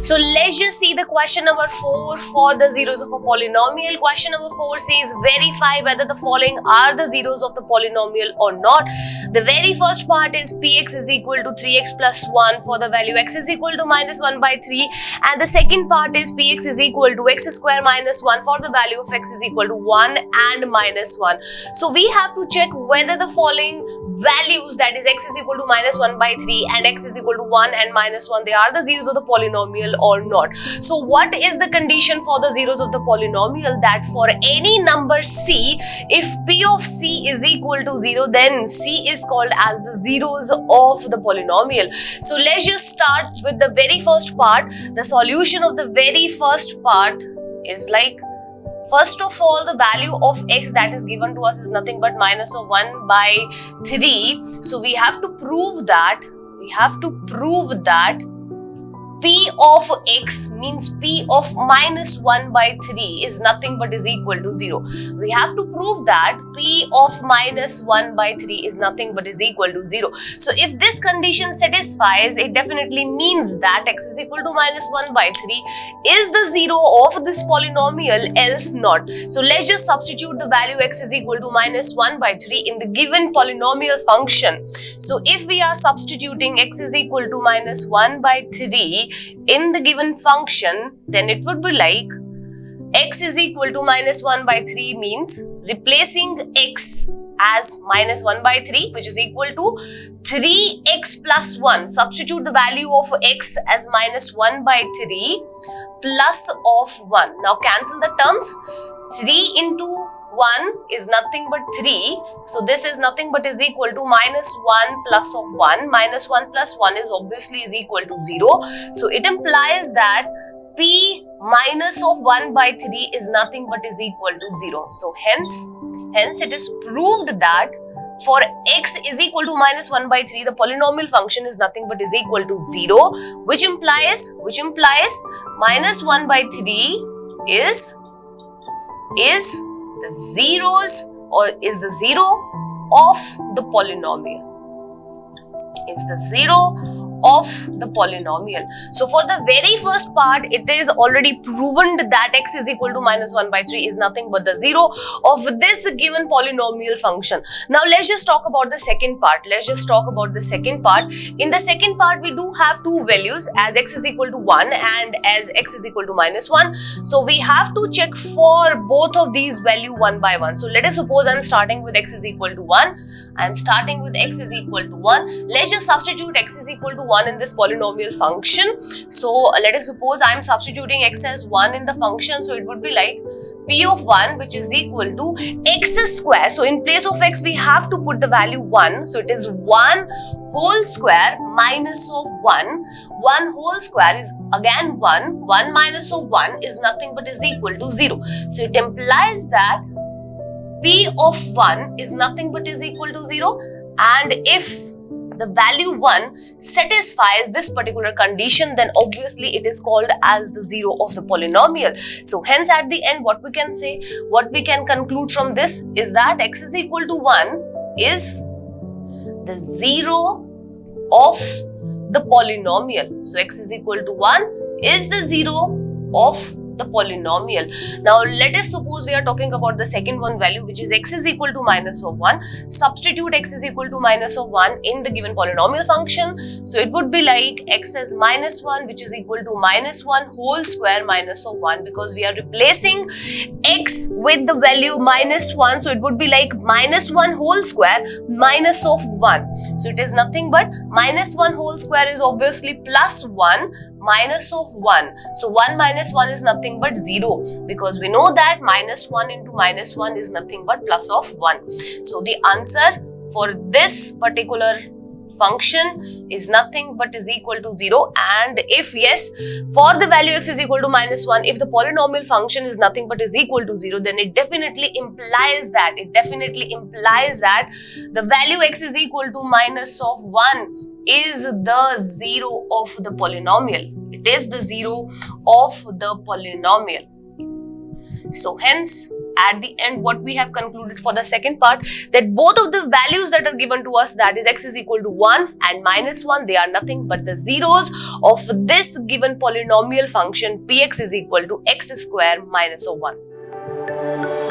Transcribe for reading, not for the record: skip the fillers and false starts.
So let's just see the question number 4 for the zeros of a polynomial. Question number 4 says verify whether the following are the zeros of the polynomial or not. The very first part is px is equal to 3x plus 1 for the value x is equal to minus 1 by 3, and the second part is px is equal to x square minus 1 for the value of x is equal to 1 and minus 1. So we have to check whether the following values, that is x is equal to minus 1 by 3 and x is equal to 1 and minus 1, they are the zeros of the polynomial or not. So what is the condition for the zeros of the polynomial? That for any number c, if p of c is equal to 0, then c is called as the zeros of the polynomial. So let's just start with the very first part. The solution of the very first part is like, first of all, the value of x that is given to us is nothing but minus of 1 by 3. So we have to prove that, p of x means p of minus 1 by 3 is nothing but is equal to 0. We have to prove that p of minus 1 by 3 is nothing but is equal to 0. So if this condition satisfies, it definitely means that x is equal to minus 1 by 3 is the zero of this polynomial, else not. So let's just substitute the value x is equal to minus 1 by 3 in the given polynomial function. So if we are substituting x is equal to minus 1 by 3 in the given function, then it would be like x is equal to minus 1 by 3 means replacing x as minus 1 by 3, which is equal to 3x plus 1. Substitute the value of x as minus 1 by 3 plus of 1. Now cancel the terms. 3 into 1 is nothing but 3. So this is nothing but is equal to minus 1 plus of 1. Minus 1 plus 1 is obviously is equal to 0. So it implies that p minus of 1 by 3 is nothing but is equal to 0. So hence it is proved that for x is equal to minus 1 by 3, the polynomial function is nothing but is equal to 0, which implies minus 1 by 3 is the zeros, or is the zero of the polynomial, is the zero of the polynomial. So for the very first part, it is already proven that x is equal to minus 1 by 3 is nothing but the zero of this given polynomial function. Now let's just talk about the second part. In the second part, we do have two values, as x is equal to 1 and as x is equal to minus 1. So we have to check for both of these value one by one. So let us suppose I'm starting with x is equal to 1. I'm starting with x is equal to 1. Let's just substitute x is equal to 1 in this polynomial function. So let us suppose I'm substituting x as 1 in the function. So it would be like p of 1, which is equal to x square. So in place of x, we have to put the value 1. So it is 1 whole square minus of 1. 1 whole square is again 1. 1 minus of 1 is nothing but is equal to 0. So it implies that p of 1 is nothing but is equal to 0, and if the value 1 satisfies this particular condition, then obviously it is called as the zero of the polynomial. So hence at the end, what we can say, what we can conclude from this is that x is equal to 1 is the zero of the polynomial. So x is equal to 1 is the zero of the polynomial. Now let us suppose we are talking about the second one value, which is x is equal to minus of 1. Substitute x is equal to minus of 1 in the given polynomial function. So it would be like x as minus 1, which is equal to minus 1 whole square minus of 1, because we are replacing x with the value minus 1. So it would be like minus 1 whole square minus of 1. So it is nothing but minus 1 whole square is obviously plus 1 minus of 1. So 1 minus 1 is nothing but 0, because we know that minus 1 into minus 1 is nothing but plus of 1. So the answer for this particular function is nothing but is equal to 0. And if yes, for the value x is equal to minus 1, if the polynomial function is nothing but is equal to 0, then it definitely implies that the value x is equal to minus of 1 is the zero of the polynomial. It is the zero of the polynomial. So hence at the end what we have concluded for the second part, that both of the values that are given to us, that is x is equal to 1 and minus 1, they are nothing but the zeros of this given polynomial function px is equal to x square minus 1.